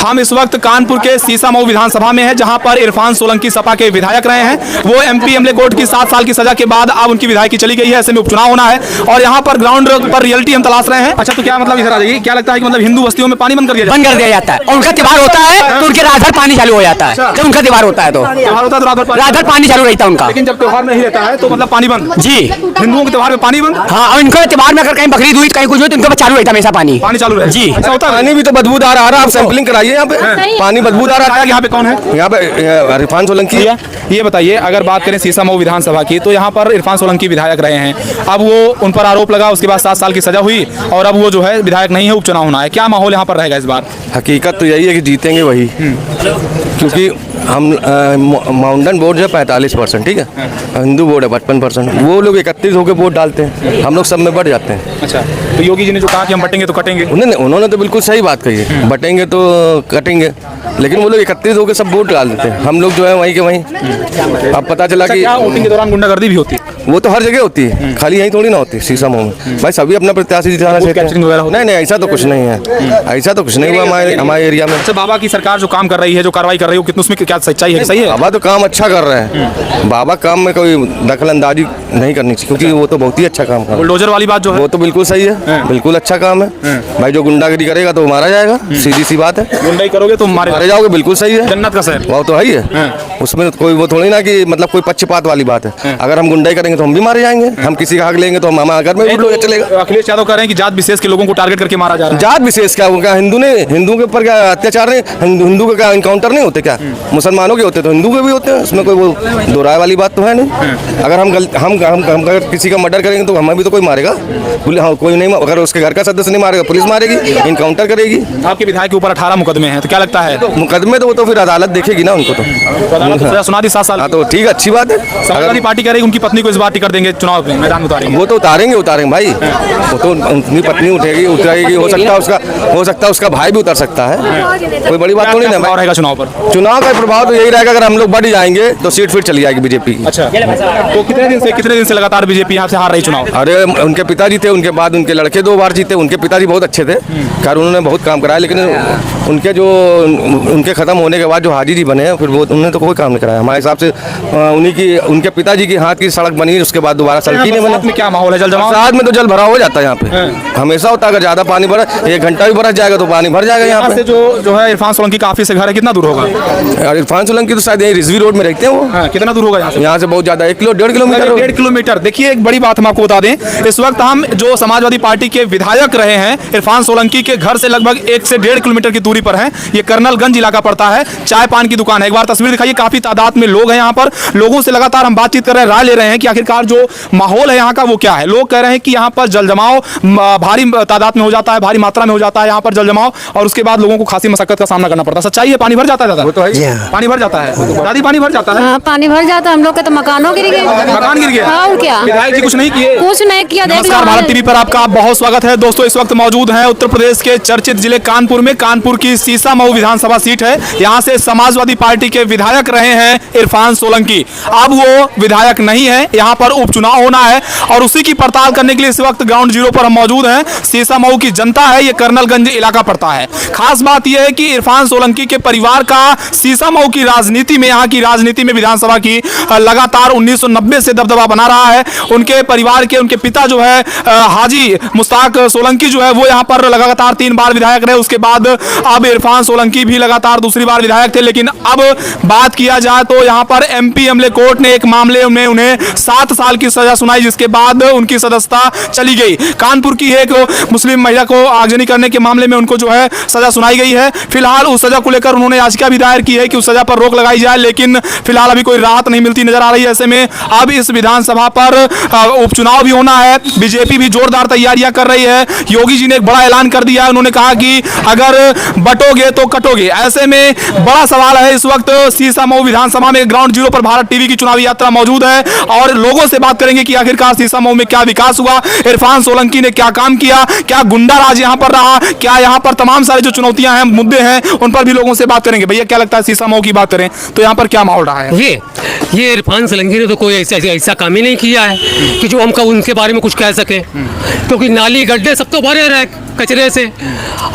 हम इस वक्त कानपुर के सीसामऊ विधानसभा में हैं, जहां पर इरफान सोलंकी सपा के विधायक रहे हैं। वो एमपी एमएलए कोर्ट की 7 साल की सजा के बाद अब उनकी विधायकी चली गई है। ऐसे में उपचुनाव होना है और यहाँ पर ग्राउंड पर रियलिटी हम तलाश रहे हैं। अच्छा, तो क्या मतलब इधर आ जाइए, क्या लगता है कि मतलब हिंदू बस्तियों में पानी बंद कर दिया जाता है और उनका त्योहार होता है तो उनके रात भर पानी चालू हो जाता है। जब उनका त्योहार होता है तो रात भर पानी चालू रहता है उनका। लेकिन जब त्योहार नहीं रहता है तो मतलब पानी बंद जी। हिंदुओं के त्योहार में पानी बंद। हाँ, और इनका त्योहार में अगर कहीं बकरीद हुई कहीं कुछ हुई तो इनके चालू रहता है हमेशा पानी चालू रहता है जी। ऐसा होता है। पानी भी तो बदबूदार आ रहा है, आप सैंपलिंग कराइए यहाँ पे। पानी बदबूदार आ रहा है। यहाँ पे कौन है? यहाँ पे इरफान सोलंकी। ये बताइए, अगर बात करें सीसामऊ विधानसभा की तो यहाँ पर इरफान सोलंकी विधायक रहे हैं। अब वो उन पर आरोप लगा, उसके बाद 7 साल की सजा हुई और अब वो जो है विधायक नहीं है, उपचुनाव होना है। क्या माहौल यहाँ पर रहेगा इस बार? हकीकत तो यही है कि जीतेंगे वही, क्योंकि हम माउंटेन बोर्ड जो है 45%, ठीक है, हिंदू बोर्ड है 55%। वो लोग 31 होकर वोट डालते हैं, हम लोग सब में बढ़ जाते हैं। अच्छा, तो योगी जी ने जो कहा कि हम बटेंगे तो कटेंगे, उन्होंने तो बिल्कुल सही बात कही है, बटेंगे तो कटेंगे, लेकिन वो लोग 31 होकर सब वोट डाल देते हैं, हम लोग जो है वहीं के वहीं। अब पता चला कि वोटिंग के दौरान गुंडागर्दी भी होती है। वो तो हर जगह होती है, खाली यहीं थोड़ी ना होती है सीसामऊ में। भाई सभी अपना प्रत्याशी जिताना चाहते हैं। नहीं, ऐसा तो कुछ नहीं है, ऐसा तो कुछ नहीं हुआ हमारे एरिया में। अच्छा, बाबा की सरकार जो काम कर रही है, जो कार्रवाई कर रही है, कितना उसमें क्या सच्चाई है? सही है, बाबा तो काम अच्छा कर रहे हैं। बाबा काम में कोई दखल अंदाजी नहीं करनी चाहिए, क्योंकि वो तो बहुत ही अच्छा काम कर रहे हैं। बुलडोजर वाली बात जो है वो तो बिल्कुल सही है, बिल्कुल अच्छा काम है। भाई जो गुंडागिरी करेगा तो मारा जाएगा, सीधी सी बात है। गुंडाई करोगे तो मारे जाओगे, बिल्कुल सही है। जन्नत का शहर वो तो है ही है, उसमें कोई वो थोड़ी ना कि मतलब कोई पक्षपात वाली बात है। अगर हम गुंडाई करेंगे तो हम भी मारे जाएंगे, हम किसी का हक लेंगे तो हमारे घर में भी लोग चलेगा। अखिलेश यादव कह रहे हैं कि जात विशेष के लोगों को टारगेट करके मारा जा रहा है। जात विशेष क्या होगा? हिंदू के ऊपर क्या अत्याचार नहीं? हिंदू के क्या इनकाउंटर नहीं होते क्या? मुसलमानों के होते तो हिंदू के भी होते हैं, उसमें कोई वो दो राय वाली बात तो है नहीं। अगर हम अगर किसी का मर्डर करेंगे तो हमें भी तो कोई मारेगा, कोई नहीं। अगर उसके घर का सदस्य नहीं मारेगा, पुलिस मारेगी, इनकाउंटर करेगी। आपके विधायक के ऊपर 18 मुकदमे हैं, तो क्या लगता है? मुकदमे तो वो तो फिर अदालत देखेगी ना उनको, तो सुना दी 7 साल। हाँ तो ठीक है, अच्छी बात है। समाजवादी पार्टी कह रही है उनकी पत्नी को इस बार टिकट देंगे, चुनाव में मैदान उतारेंगे। वो तो उतारेंगे भाई, वो तो उनकी पत्नी उठेगी, हो सकता है उसका भाई भी उतर सकता है, कोई बड़ी बात थोड़ी ना रहेगा चुनाव पर। चुनाव का प्रभाव तो यही रहेगा, अगर हम लोग बढ़ जाएंगे तो सीट फिर चली जाएगी बीजेपी की। अच्छा, तो कितने दिन से लगातार बीजेपी यहाँ से हार रही चुनाव? अरे उनके पिताजी थे, उनके बाद उनके लड़के 2 बार जीते। उनके पिताजी बहुत अच्छे थे, खैर उन्होंने बहुत काम कराया, लेकिन उनके खत्म होने के बाद जो हाजी जी बने हैं, फिर वो उन्होंने तो कोई काम नहीं कराया हमारे हिसाब से। उनके पिताजी की हाथ की सड़क बनी, उसके बाद दोबारा सड़क ही नहीं बनी। क्या माहौल है? जल जमाव रात में तो जल भराव हो जाता है यहाँ पे, हमेशा होता है। अगर ज्यादा पानी भरा, 1 घंटा भी बरस जाएगा तो पानी भर जाएगा यहाँ पे। जो है इरफान सोलंकी का ऑफिस से घर है, कितना दूर होगा? इरफान सोलंकी तो शायद यही रिजवी रोड में रहते हैं वो। कितना दूर होगा यहाँ से? बहुत ज्यादा, 1-1.5 किलोमीटर। 1.5 किलोमीटर। देखिए, एक बड़ी बात हम आपको बता दें, इस वक्त हम जो समाजवादी पार्टी के विधायक रहे हैं इरफान सोलंकी के घर से लगभग 1 से 1.5 किलोमीटर की दूरी पर है। ये कर्नलगंज इलाका पड़ता है, चाय पान की दुकान है। एक बार तस्वीर दिखाइए, काफी तादाद में लोग हैं यहाँ पर। लोगों से लगातार हम बातचीत कर रहे हैं, राय ले रहे हैं कि आखिरकार जो माहौल है यहाँ का वो क्या है। लोग कह रहे हैं कि यहाँ पर जल जमाव भारी तादाद में हो जाता है, भारी मात्रा में हो जाता है यहाँ पर जल जमाव, और उसके बाद लोगों को खासी मशक्कत का सामना करना पड़ता है। सच्चाई है? पानी भर जाता है दादा? वो तो है, पानी भर जाता है दादी, पानी भर जाता है। पानी भर जाता है, हम लोग के तो मकानों गिर गए। मकान गिर गया? और क्या, विधायक जी कुछ नहीं किए? कुछ नहीं किया। नमस्कार, भारत टीवी पर आपका बहुत स्वागत है। दोस्तों, इस वक्त मौजूद हैं उत्तर प्रदेश के चर्चित जिले कानपुर में। कानपुर की सीसामऊ विधानसभा सीट है, यहाँ से समाजवादी पार्टी के विधायक रहे हैं इरफान सोलंकी। अब वो विधायक नहीं है, यहाँ पर उपचुनाव होना है और उसी की पड़ताल करने के लिए इस वक्त ग्राउंड जीरो पर हम मौजूद हैं। सीसामऊ की जनता है, ये कर्नलगंज इलाका पड़ता है। खास बात यह है कि इरफान सोलंकी के परिवार का सीसामऊ की राजनीति में, यहाँ की राजनीति में विधानसभा की लगातार 1990 से दबदबा बना रहा है। उनके परिवार के उनके पिता जो है हाजी मुश्ताक सोलंकी जो है वो यहाँ पर लगातार 3 बार विधायक रहे। उसके बाद अब इरफान सोलंकी भी लगातार दूसरी बार विधायक थे। लेकिन अब बात किया जाए तो यहाँ पर एमपी एमएलए कोर्ट ने एक मामले में उन्हें 7 साल की सजा सुनाई, जिसके बाद उनकी सदस्यता चली गई। कानपुर की एक मुस्लिम महिला को आगजनी करने के मामले में उनको जो है सजा सुनाई गई है। फिलहाल उस सजा को लेकर उन्होंने याचिका भी दायर की है कि उस सजा पर रोक लगाई जाए, लेकिन फिलहाल अभी कोई राहत नहीं मिलती नजर आ रही है। ऐसे में अब इस विधानसभा पर उपचुनाव भी होना है, बीजेपी भी जोरदार तैयारियां कर रही है। योगी जी ने एक बड़ा ऐलान कर दिया है, उन्होंने कहा कि अगर बटोगे तो कटोगे। ऐसे में बड़ा सवाल है इस वक्त सीसामऊ मऊ विधानसभा में ग्राउंड जीरो पर भारत टीवी की चुनावी यात्रा मौजूद है और लोगों से बात करेंगे कि आखिरकार सीसा मऊ में क्या विकास हुआ, इरफान सोलंकी ने क्या काम किया, क्या गुंडा राज यहाँ पर रहा, क्या यहाँ पर तमाम सारे जो चुनौतियां हैं, मुद्दे हैं, उन पर भी लोगों से बात करेंगे। भैया क्या लगता है सीसा मऊ की बात करें तो यहाँ पर क्या माहौल रहा है? ये इरफान सोलंकी ने तो कोई ऐसा काम ही नहीं किया है कि जो हम उनके बारे में कुछ कह सके, क्योंकि नाली गड्ढे सब तो भरे रहे कचरे से,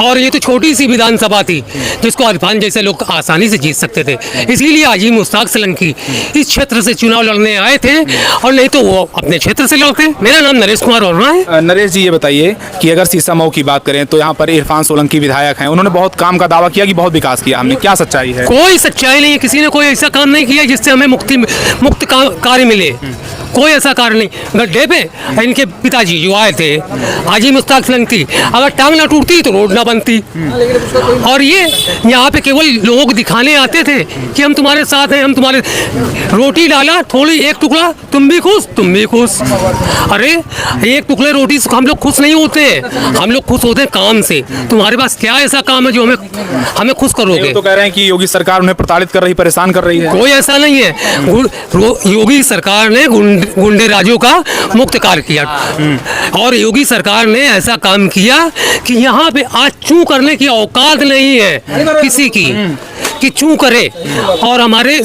और ये तो छोटी सी विधानसभा थी जिसको इरफान जैसे लोग आसानी से जीत सकते थे। इसीलिए आजी मुश्ताक सोलंकी इस क्षेत्र से चुनाव लड़ने आए थे, और नहीं तो वो अपने क्षेत्र से लड़ते। मेरा नाम नरेश कुमार वर्मा है। नरेश जी, ये बताइए कि अगर सीसा मऊ की बात करें तो यहाँ पर इरफान सोलंकी विधायक हैं, उन्होंने बहुत काम का दावा किया कि बहुत विकास किया हमने, क्या सच्चाई है? कोई सच्चाई नहीं है, किसी ने कोई ऐसा काम नहीं किया जिससे हमें मुक्त कार्य मिले। कोई ऐसा कार्य नहीं। गड्ढे पे इनके पिताजी जो आए थे आजी मुश्ताक सोलंकी, अगर टांग ना टूटती तो रोड ना बनती। और ये यहाँ पे केवल लोग दिखाने आते थे कि हम तुम्हारे साथ हैं, हम तुम्हारे, रोटी डाला थोड़ी एक टुकड़ा, तुम भी खुश तुम भी खुश। अरे एक टुकड़े रोटी से हम लोग खुश नहीं होते हैं, हम लोग खुश होते हैं काम से। तुम्हारे पास क्या ऐसा काम है जो हमें खुश करोगे? तो कह रहे हैं कि योगी सरकार उन्हें प्रताड़ित कर रही, परेशान कर रही है। कोई ऐसा नहीं है। योगी सरकार ने गुंडे राजों का मुक्त कार्य किया, और योगी सरकार ने ऐसा काम किया कि यहाँ पे आज चू करने की औकात नहीं है किसी की कि चू करे। और हमारे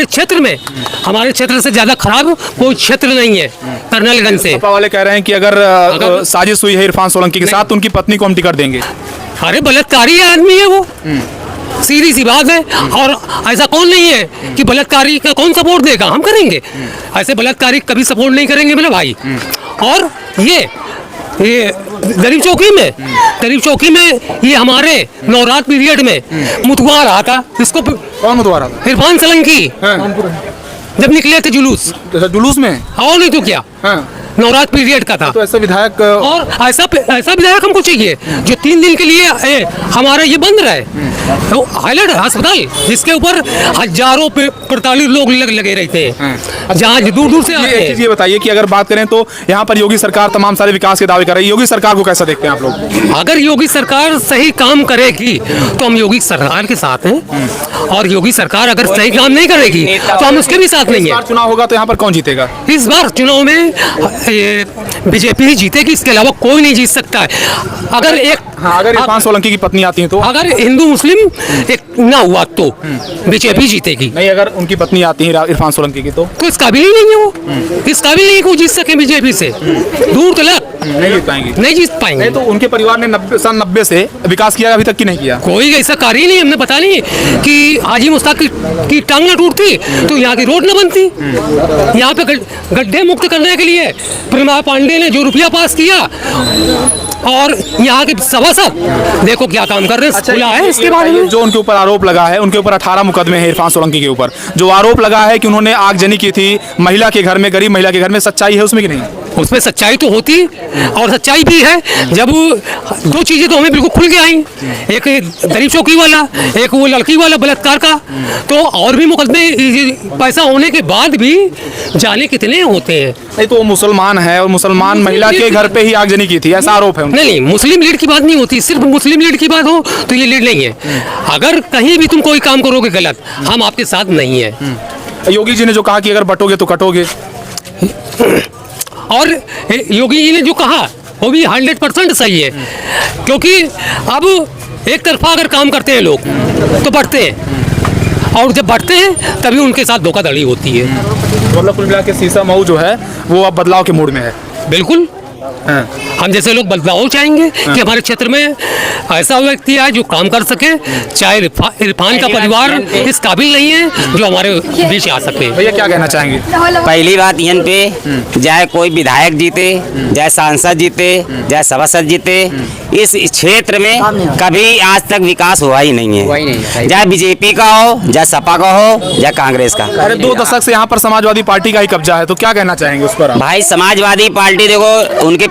क्षेत्र में, हमारे क्षेत्र से ज्यादा खराब कोई क्षेत्र नहीं है कर्नलगंज से। सपा वाले कह रहे हैं कि अगर साजिश हुई है इरफान सोलंकी के साथ तो उनकी पत्नी को हम टिकट देंगे। अरे बलात्कारी आदमी है वो, सीधी सी बात है। और ऐसा कौन नहीं है कि बलात्कारी का कौन सपोर्ट देगा? हम करेंगे। ऐसे बलात्कारी कभी सपोर्ट नहीं करेंगे मेरे भाई। और ये गरीब चौकी में ये हमारे नवरात्र पीरियड में मुतवा रहा था। इसको कौन मुतवा रहा था? इरफान सोलंकी, जब निकले थे जुलूस में, और नहीं तो क्या, नवरात्र पीरियड का था। तो ऐसा विधायक, और ऐसा विधायक हमको चाहिए जो 3 दिन के लिए हमारा ये बंद रहे। तो हाईलाइट अस्पताल जिसके ऊपर हजारों 45 लोग लगे रहते हैं, जहाँ दूर से आते हैं। ये बताइए कि अगर बात करें तो यहाँ पर योगी सरकार तमाम सारे विकास के दावे कर रही है, योगी सरकार को कैसा देखते हैं आप लोग? अगर योगी सरकार सही काम करेगी तो हम योगी सरकार के साथ हैं, और योगी सरकार अगर सही काम नहीं करेगी तो हम उसके भी साथ नहीं है। चुनाव होगा तो यहाँ पर कौन जीतेगा? इस बार चुनाव में ये बीजेपी ही जीतेगी, इसके अलावा कोई नहीं जीत सकता है। अगर इरफान सोलंकी की पत्नी आती है तो, अगर हिंदू मुस्लिम एक ना हुआ तो बीजेपी जीतेगी। नहीं, अगर उनकी पत्नी आती है इरफान सोलंकी की तो इस काबिल ही नहीं है वो, इस काबिल नहीं को जीत सके बीजेपी से, दूर तलक नहीं जीत पाएंगे, नहीं जीत पाएंगे। नहीं तो उनके परिवार ने 90 से विकास किया अभी तक की नहीं किया? कोई ऐसा कार्य नहीं, हमने पता नहीं कि आजी मुश्ताक की टांग ना टूटती तो यहाँ की रोड ना बनती। यहाँ पे गड्ढे मुक्त करने के लिए प्रेमा पांडे ने जो रुपया पास किया, और यहाँ के सभासद देखो क्या काम कर रहे हैं। खुला है इसके बारे में। जो उनके ऊपर आरोप लगा है, उनके ऊपर 18 मुकदमे हैं इरफान सोलंकी के ऊपर, जो आरोप लगा है कि उन्होंने आगजनी की थी महिला के घर में, गरीब महिला के घर में, सच्चाई है उसमें कि नहीं? उसमें सच्चाई तो होती, और सच्चाई भी है। जब 2 चीजें तो हमें बिल्कुल खुल के आई, एक गरीब चौकी वाला, एक वो लड़की वाला बलात्कार का, तो और भी मुकदमे पैसा होने के बाद भी जाने कितने होते हैं। नहीं तो वो मुसलमान है और मुसलमान महिला के घर पे ही आगजनी की थी, ऐसा आरोप है। नहीं, मुस्लिम लीड की बात नहीं होती, सिर्फ मुस्लिम लीड की बात हो तो ये लीड नहीं है। अगर कहीं भी तुम कोई काम करोगे गलत, हम आपके साथ नहीं है। योगी जी ने जो कहा कि अगर बटोगे तो कटोगे, और योगी जी ने जो कहा वो भी 100% सही है, क्योंकि अब एक तरफा अगर काम करते हैं लोग तो बढ़ते हैं, और जब बढ़ते हैं तभी उनके साथ धोखाधड़ी होती है। मतलब कुल मिला के सीसा मऊ जो है वो अब बदलाव के मूड में है। बिल्कुल, हम जैसे लोग बदलाव चाहेंगे कि हमारे क्षेत्र में ऐसा व्यक्ति आए जो काम कर सके। चाहे इरफान का परिवार इस काबिल नहीं है जो हमारे बीच आ सके। भैया क्या कहना चाहेंगे? पहली बात यहाँ पे चाहे कोई विधायक जीते, चाहे सांसद जीते, चाहे सभासद जीते, इस क्षेत्र में कभी आज तक विकास हुआ ही नहीं है। चाहे बीजेपी का हो, चाहे सपा का हो, चाहे कांग्रेस का। अरे 2 दशक से यहाँ पर समाजवादी पार्टी का ही कब्जा है, तो क्या कहना चाहेंगे उस पर? भाई समाजवादी पार्टी देखो, उनके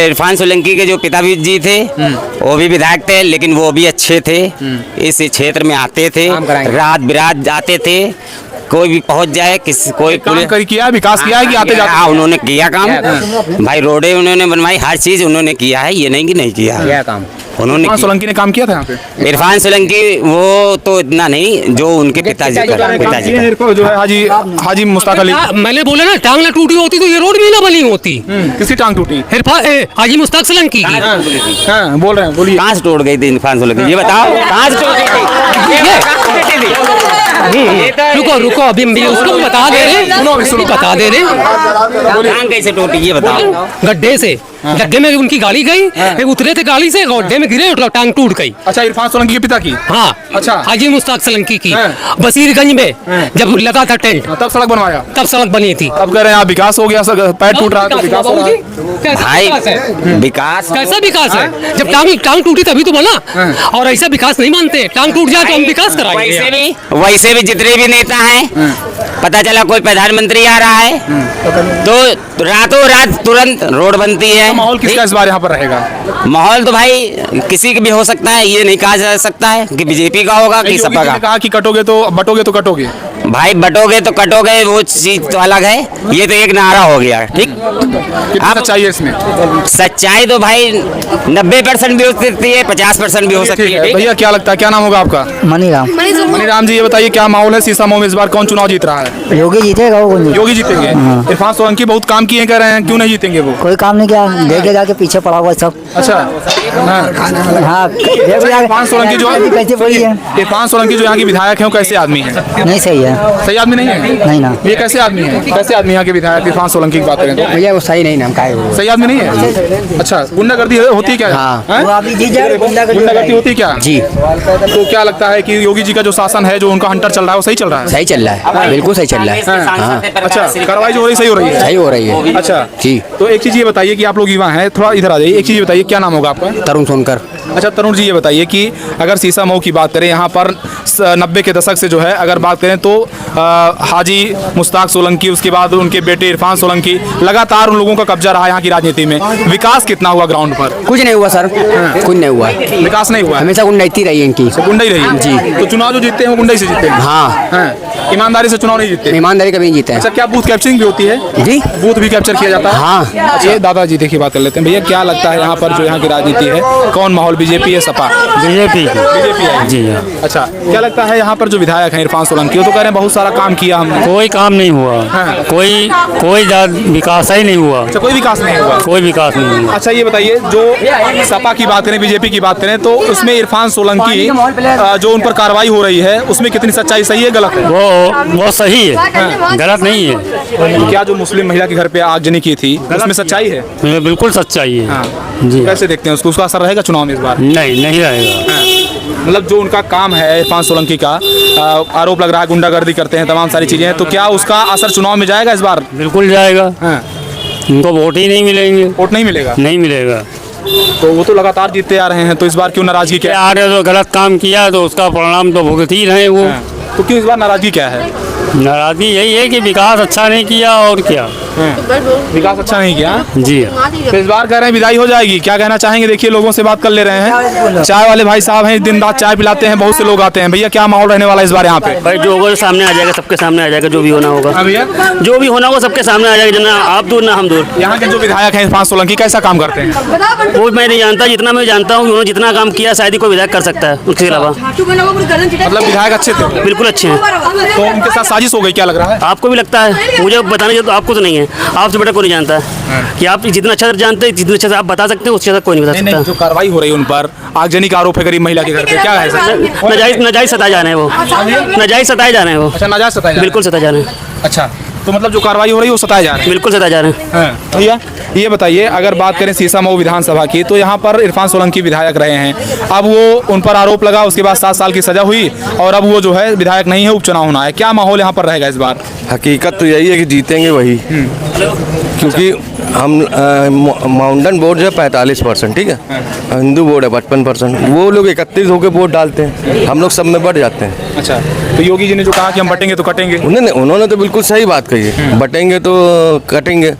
इरफान सोलंकी के जो पिताजी जी थे वो भी विधायक थे, लेकिन वो भी अच्छे थे, इस क्षेत्र में आते थे, रात बिरात जाते थे, कोई भी पहुंच जाए, किसी कोई काम किया है, विकास किया है कि आते जाते? हाँ, उन्होंने किया काम भाई, रोडें उन्होंने बनवाई, हर चीज उन्होंने किया है, ये नहीं कि नहीं किया है काम उन्होंने। इरफान सोलंकी ने काम किया था यहाँ पे? इरफान सोलंकी वो तो इतना नहीं, जो उनके पिताजी का जो है हाजी मुश्ताक अली। मैंने बोला ना, टांग ना टूटी होती तो ये रोड भी ना बनी होती। किसी टांग टूटी? हाजी मुश्ताक सोलंकी की। हाँ, बोल रहे हैं, बोलिए। कहाँ से टूट गई थी इरफान सोलंकी, ये बताओ कहाँ से टूट गई थी? रुको अभी हम भी उसको बता दे रहे, बता दे रहे। टांग कैसे टूटी ये बताओ? गड्ढे से, गड्ढे में उनकी गाड़ी गई, उतरे थे गाड़ी से, गड्ढे में गिरे, टांग टूट गई। अच्छा, इरफान सोलंकी के पिता की? हाँ, अच्छा। हाजी मुश्ताक सोलंकी की बसीरगंज में जब लगा था टेंट, तब सड़क बनवाया, तब सड़क बनी थी। अब कह रहे हैं आप विकास हो गया, पैर टूट रहा है तो विकास हो रहा है। भाई विकास कैसा विकास है? जब टांग टूटी तभी तो बना, और ऐसा विकास नहीं मानते। टांग टूट जाए तो हम विकास कराएंगे। वैसे भी जितने भी नेता हैं, पता चला कोई प्रधानमंत्री आ रहा है तो रातों रात तुरंत रोड बनती है। माहौल किसका इस बार यहाँ पर रहेगा? माहौल तो भाई किसी का भी हो सकता है, ये नहीं कहा जा सकता है कि बीजेपी का होगा कि सपा का। कहा कि बटोगे तो कटोगे। भाई बटोगे तो कटोगे, वो चीज तो अलग है, ये तो एक नारा हो गया। ठीक, आप चाहिए इसमें सच्चाई तो भाई 90% भी हो सकती है, 50% भी हो सकती है। भैया क्या लगता है, क्या नाम होगा आपका? मनीराम। मनीराम जी, ये बताइए क्या माहौल है सीसामऊ में, इस बार कौन चुनाव जीत रहा है? योगी जीतेगा। वो योगी जीतेंगे। इरफान सोलंकी बहुत काम किए कह रहे हैं, क्यों नहीं जीतेंगे वो? कोई काम नहीं किया, देखे जाके पीछे पड़ा हुआ सब। अच्छा, हाँ, इरफान सोलंकी जो कैसे पड़ी है? इरफान सोलंकी जो यहाँ के विधायक हैं, वो कैसे आदमी है? नहीं सही है। सही आदमी नहीं है? नहीं ना। ये कैसे आदमी है? कैसे आदमी यहाँ के विधायक इरफान सोलंकी की बात करें तो? भैया वो सही नहीं ना, हम सही आदमी नहीं है? अच्छा, गुंडागर्दी होती है क्या? वो अभी जीत जाए, गुंडागर्दी होती है क्या? जी। तो क्या लगता है कि योगी जी का जो शासन है, जो उनका हंटर चल रहा है, वो सही चल रहा है? सही चल रहा है, बिल्कुल सही चल रहा है। अच्छा, कार्रवाई जो हो रही सही हो रही है? सही हो रही है। अच्छा जी। तो एक चीज ये बताइए कि आप लोग युवा हैं, थोड़ा इधर आ जाइए। एक चीज ये बताइए, क्या नाम होगा आपका? तरुण सोनकर। अच्छा तरुण जी, ये बताइए कि अगर सीसामऊ की बात करें, यहाँ पर 90 के दशक से जो है अगर बात करें तो हाजी मुश्ताक सोलंकी, उसके बाद उनके बेटे इरफान सोलंकी, लगातार उन लोगों का कब्जा रहा यहाँ की राजनीति में। विकास कितना हुआ ग्राउंड पर? कुछ नहीं हुआ सर, कुछ नहीं हुआ। विकास नहीं हुआ, हमेशा गुंडाई रही है इनकी। गुंडा ही रही जी। तो चुनाव जो जीतते हैं वो गुंडा से जीतते हैं? हाँ, ईमानदारी से चुनाव नहीं जीतते? ईमानदारी कभी नहीं जीते हैं। अच्छा, क्या बूथ कैप्चरिंग भी होती है? जी, बूथ भी कैप्चर किया जाता है? हाँ। अच्छा, दादाजी देखिए बात कर लेते हैं। भैया क्या लगता है यहाँ पर जो यहाँ की राजनीति है, कौन माहौल, बीजेपी है सपा? बीजेपी है जी। अच्छा, क्या लगता है यहाँ पर जो विधायक हैं इरफान सोलंकी, वो तो कह रहे हैं बहुत सारा काम किया हमने? कोई काम नहीं हुआ। हाँ। कोई विकास ही नहीं हुआ। अच्छा, कोई विकास नहीं हुआ? कोई विकास नहीं हुआ। अच्छा, ये बताइए जो सपा की बात करें, बीजेपी की बात करें, तो उसमें इरफान सोलंकी जो उन पर कार्रवाई हो रही है, उसमें कितनी सच्चाई, सही है गलत है? वो सही है, गलत नहीं है। क्या जो मुस्लिम महिला के घर पे आगजनी की थी, उसमें सच्चाई है? बिल्कुल सच्चाई है। हाँ। जी। कैसे देखते हैं उसको, उसका असर रहेगा चुनाव में इस बार? नहीं रहेगा। मतलब जो उनका काम है इरफान सोलंकी का, आरोप लग रहा है गुंडागर्दी करते हैं, तमाम सारी चीजें हैं, तो क्या उसका असर चुनाव में जाएगा इस बार? बिल्कुल जाएगा। हाँ। उनको वोट ही नहीं मिलेंगे। वोट नहीं मिलेगा? नहीं मिलेगा। तो वो तो लगातार जीतते आ रहे हैं, तो इस बार क्यों नाराजगी क्या है? आ रहे तो गलत काम किया तो उसका परिणाम तो भुगत ही रहे वो। तो क्यों इस बार नाराजगी क्या है? नाराजगी यही है कि विकास अच्छा नहीं किया, और क्या। विकास अच्छा नहीं किया जी। तो इस बार कह रहे हैं विदाई हो जाएगी, क्या कहना चाहेंगे? देखिए लोगों से बात कर ले रहे हैं, चाय वाले भाई साहब हैं, दिन रात चाय पिलाते हैं, बहुत से लोग आते हैं। भैया क्या माहौल रहने वाला है इस बार यहाँ पे? भाई जो होगा सामने आ जाएगा, सबके सामने आ जाएगा, जो भी होना होगा। हाँ भैया, जो भी होना होगा सबके सामने आ जाएगा, ना आप दूर ना हम दूर। यहाँ के जो विधायक हैं इरफान सोलंकी कैसा काम करते हैं? वो मैं नहीं जानता, जितना मैं जानता हूँ उन्होंने जितना काम किया शायद ही कोई विधायक कर सकता है, उसके अलावा। मतलब विधायक अच्छे थे? बिल्कुल अच्छे हैं। तो उनके साथ साजिश हो गई, क्या लग रहा है? आपको भी लगता है? मुझे बताने तो आपको तो नहीं है, आपसे बेटा कोई नहीं जानता है कि आप जितना अच्छा जानते हैं, जितना अच्छा आप बता सकते हैं, उससे ज़्यादा कोई नहीं बता सकता। जो कार्रवाई हो रही है उन पर, आगजनी का आरोप है गरीब महिला के घर पे, क्या है सर? नाजायज सताए जा रहे हैं वो, नाजायज सताए जा रहे हैं वो। अच्छा, नाजायज सताए जा रहे हैं? बिल्कुल सताए जा रहे हैं। अच्छा, तो मतलब जो कार्रवाई हो रही है वो सताए जा रहे हैं? बिल्कुल सताए जा रहे हैं। भैया ये बताइए, अगर बात करें सीसामऊ विधानसभा की, तो यहाँ पर इरफान सोलंकी विधायक रहे हैं, अब वो उन पर आरोप लगा, उसके बाद 7 साल की सजा हुई, और अब वो जो है विधायक नहीं है, उपचुनाव होना है। क्या माहौल यहाँ पर रहेगा इस बार? हकीकत तो यही है कि जीतेंगे वही, क्योंकि हम माउंटेन वोट जो है 45%, ठीक है, हिंदू वोट है 55%। वो लोग 31 होकर वोट डालते हैं, हम लोग सब में बढ़ जाते हैं। अच्छा, तो योगी जी ने जो कहा कि हम बटेंगे तो कटेंगे, उन्होंने तो बिल्कुल सही बात कही है, बटेंगे तो कटेंगे।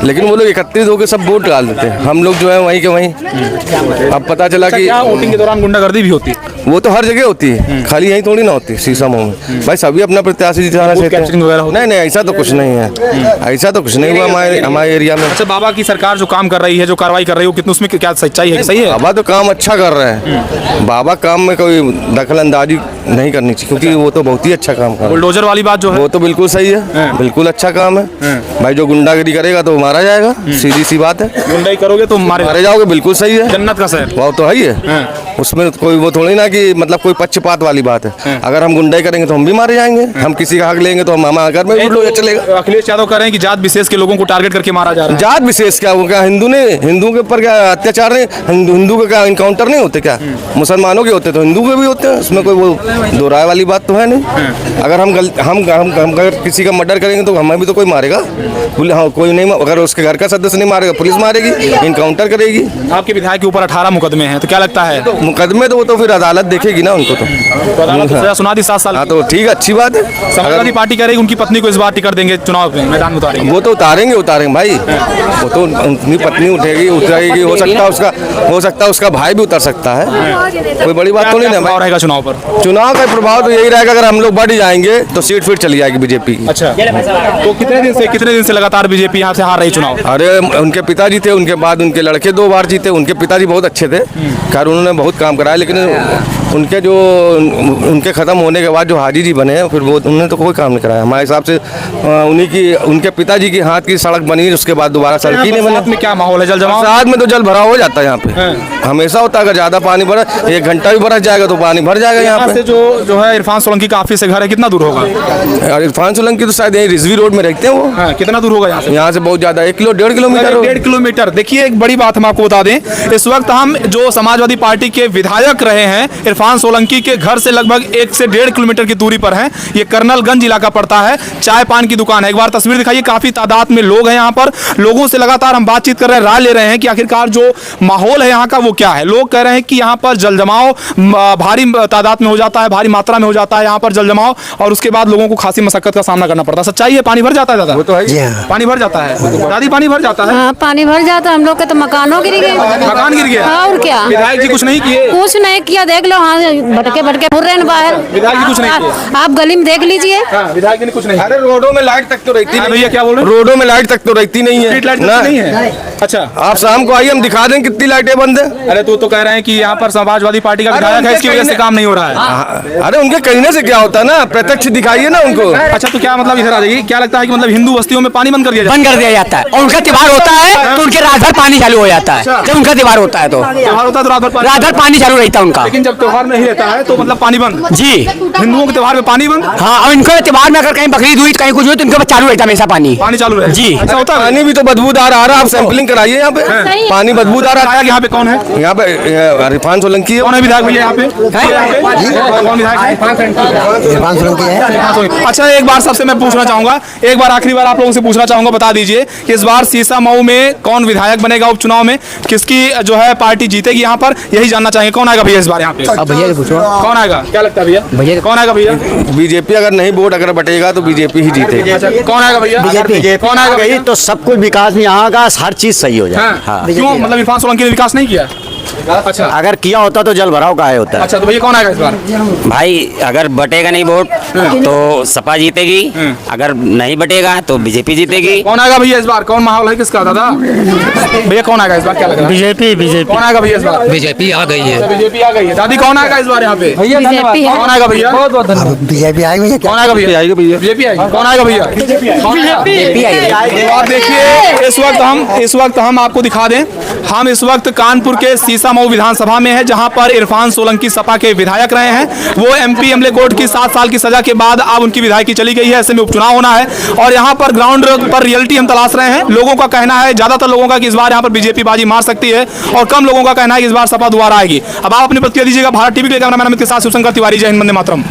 लेकिन वो लोग एकत्रित होकर सब वोट डाल देते हैं, हम लोग जो है वहीं के वहीं। अब पता चला कि क्या वोटिंग के दौरान गुंडागर्दी भी होती है? वो तो हर जगह होती है, खाली यहीं थोड़ी ना होती है सीसा मऊ में। भाई सभी अपना प्रत्याशी जिताना चाहते कैप्चरिंग वगैरह हैं। होती नहीं नहीं, ऐसा तो कुछ नहीं है, ऐसा तो कुछ नहीं हुआ हमारे एरिया में। अच्छा, बाबा की सरकार जो काम कर रही है, जो कार्रवाई कर रही है, वो कितना, उसमें क्या सच्चाई है? सही है? बाबा तो काम अच्छा कर रहे हैं, बाबा काम में कोई दखल अंदाजी नहीं करनी चाहिए, क्योंकि वो तो बहुत ही अच्छा काम कर रहे हैं। बुलडोजर वाली बात जो है वो तो बिल्कुल सही है, बिल्कुल अच्छा काम है। भाई जो गुंडागिरी करेगा तो मारा जाएगा, सीधी सी बात है। गुंडाई करोगे तो मारे जाओगे, बिल्कुल सही है। जन्नत का शहर। वो तो है ही है, उसमें कोई वो थोड़ी ना कि मतलब कोई पक्षपात वाली बात है। अगर हम गुंडाई करेंगे तो हम भी मारे जाएंगे, हम किसी का हक लेंगे तो हम घर में भी लोग चलेगा। अखिलेश यादव कह रहे हैं कि जात विशेष के लोगों को टारगेट करके मारा जा रहा है। जात विशेष क्या हो गया? हिंदू के ऊपर क्या अत्याचार नहीं? हिंदू के क्या इनकाउंटर नहीं होते क्या? मुसलमानों के होते तो हिंदू के भी होते हैं, उसमें कोई वो दो राय वाली बात तो है नहीं। अगर हम अगर किसी का मर्डर करेंगे तो हमें भी तो कोई मारेगा। हाँ, कोई नहीं, अगर उसके घर का सदस्य नहीं मारेगा पुलिस मारेगी, इनकाउंटर करेगी। आपके विधायक के ऊपर 18 मुकदमे हैं, तो क्या लगता है? मुकदमे तो वो तो फिर अदालत देखेगी ना उनको। तो अदालत तो सजा सुना दी 7 साल हाँ की। तो ठीक है, अच्छी बात है। समाजवादी पार्टी कह रही है उनकी पत्नी को इस बार टिकट देंगे, चुनाव में मैदान में उतारेंगे। वो तो उतारेंगे भाई, वो तो उनकी पत्नी उठाएगी, हो सकता है उसका भाई भी उतर सकता है, कोई बड़ी बात तो नहीं क्या है। रहेगा चुनाव पर? चुनाव का प्रभाव तो यही रहेगा, अगर हम लोग बढ़ जाएंगे तो सीट फिर चली जाएगी बीजेपी की। अच्छा, तो कितने दिन से लगातार बीजेपी यहाँ से हार रही चुनाव? अरे उनके पिताजी थे, उनके बाद उनके लड़के 2 बार जीते। उनके पिताजी बहुत अच्छे थे, खैर उन्होंने बहुत काम कराया, लेकिन उनके खत्म होने के बाद जो हाजी जी बने फिर वो उन्होंने तो कोई काम नहीं कराया हमारे हिसाब से। उनके पिताजी की हाथ की सड़क बनी, उसके बाद दोबारा सड़क ही नहीं बनी। में क्या माहौल है? जल जमाव? बरसात में तो जल भरा हो जाता है यहाँ पे, हमेशा होता है। अगर ज्यादा पानी भरा, 1 घंटा भी बरस जाएगा तो पानी भर जाएगा यहाँ पे। से जो है इरफान सोलंकी का ऑफिस से घर है, कितना दूर होगा? और इरफान सोलंकी तो शायद यही रिजवी रोड में रहते हैं वो। हाँ, कितना दूर होगा यहाँ से? यहाँ से बहुत ज्यादा, 1-1.5 किलोमीटर। 1.5 किलोमीटर। देखिए, एक बड़ी बात हम आपको बता दें, इस वक्त हम जो समाजवादी पार्टी के विधायक रहे हैं इरफान सोलंकी के घर से लगभग 1 से 1.5 किलोमीटर की दूरी पर है। ये कर्नलगंज इलाका पड़ता है, चाय पान की दुकान है। एक बार तस्वीर दिखाइए, काफी तादाद में लोग हैं यहाँ पर। लोगों से लगातार हम बातचीत कर रहे हैं, राय ले रहे हैं कि आखिरकार जो माहौल है यहाँ का वो क्या है। लोग कह रहे हैं कि यहाँ पर जल जमाव भारी तादाद में हो जाता है, भारी मात्रा में हो जाता है यहाँ पर जल जमाव, और उसके बाद लोगों को खासी मशक्कत का सामना करना पड़ता है। सच्चाई है? पानी भर जाता है दादा? वो तो है, पानी भर जाता है दादी, पानी भर जाता है। हाँ, पानी भर जाता है। हम लोग के तो मकानों गिर गए, मकान गिर गया। और क्या? विधायक जी कुछ नहीं किए? कुछ नहीं किया, देख लो। हाँ, भटके भटके घूर रहे हैं बाहर। विधायक जी कुछ नहीं किए? आप गली में देख लीजिए। विधायक जी ने कुछ नहीं। अरे रोडों में लाइट तक तो रहती नहीं। भैया क्या बोल रहे हैं? रोडों में लाइट तक तो रहती नहीं है, स्ट्रीट लाइट ना? नहीं है? अच्छा, आप शाम को आइए, हम दिखा दें कितनी लाइटें बंद है। अरे तो कह रहे हैं कि यहाँ पर समाजवादी पार्टी का विधायक है, इसकी वजह से काम नहीं हो रहा है। अरे उनके कहने से क्या होता है ना, प्रत्यक्ष दिखाइए ना उनको। अच्छा, तो क्या मतलब इधर आ जाइए, क्या लगता है कि मतलब हिंदू बस्तियों में पानी बंद कर दिया जाए? बंद कर दिया जाता है, और उनका त्योहार होता है तो उनके रात भर पानी चालू हो जाता है। जब उनका त्योहार होता है तो त्योहार होता है तो रात भर पानी चालू रहता है उनका। लेकिन जब त्योहार नहीं रहता है तो मतलब पानी बंद? जी हिंदुओं के त्योहार में पानी बंद? हाँ, और इनको त्योहार में अगर कहीं बकरीद हुई, कहीं कुछ हुई तो इनके चालू रहता है हमेशा पानी। पानी चालू रहे? जी। अच्छा, होता है? पानी भी तो बदबूदार आ रहा है, आप सैंपलिंग कराइए यहाँ पे, पानी बदबूदार आ रहा विधायक यहाँ पे कौन है? है। यहाँ पे इरफान सोलंकी है। कौन है विधायक भैया यहाँ पे? कौन विधायक है? अच्छा, एक बार सबसे मैं पूछना चाहूंगा, एक बार आखिरी बार आप लोगों से पूछना चाहूंगा, बता दीजिए कि इस बार सीसा मऊ में कौन विधायक बनेगा उपचुनाव में, किसकी जो है पार्टी जीतेगी यहाँ पर, यही जानना चाहेंगे। कौन आएगा भैया इस बार यहाँ पे? अब भैया से पूछो, कौन आएगा? क्या लगता है भैया? भैया कौन आएगा भैया? बीजेपी अगर नहीं वोट अगर बटेगा तो बीजेपी ही जीतेगी। अच्छा, कौन आएगा भैया? कौन आएगा भैया? तो सब कुछ विकास में यहाँ का हर चीज सही हो जाए। हाँ, क्यों? मतलब इरफान सोलंकी ने विकास नहीं किया? अच्छा, अगर किया होता तो जल भराव काहे होता है। अच्छा, तो भैया कौन आएगा इस बार? भाई अगर बटेगा नहीं वोट तो सपा जीतेगी, अगर नहीं बटेगा तो बीजेपी जीतेगी। कौन आएगा भैया इस बार? कौन माहौल है किसका दादा? भैया कौन आएगा इस बार? क्या लग रहा है? बीजेपी कौन आएगा भैया इस बार? बीजेपी आ गई है। बीजेपी आ गई है। दादी कौन आएगा इस बार यहाँ पे? बीजेपी है। कौन आएगा भैया? बीजेपी आएगी भैया। कौन आएगा भैया? बीजेपी आएगी। कौन आएगा भैया? और देखिए, इस वक्त हम आपको दिखा दें, हम इस वक्त कानपुर के सीसा मऊ विधानसभा में है, जहां पर इरफान सोलंकी सपा के विधायक रहे हैं। वो एमपी अमले कोर्ट की 7 साल की सजा के बाद अब उनकी विधायकी चली गई है, ऐसे में उपचुनाव होना है। और यहाँ पर ग्राउंड पर रियलिटी हम तलाश रहे हैं। लोगों का कहना है, ज्यादातर लोगों का, कि इस बार यहाँ पर बीजेपी बाजी मार सकती है, और कम लोगों का कहना है कि इस बार सपा दोबारा आएगी। अब आप अपनी प्रतिक्रिया दीजिएगा। भारत टीवी के कैमरामैन अमित के साथ शिवशंकर तिवारी। जय हिंद, वंदे मातरम।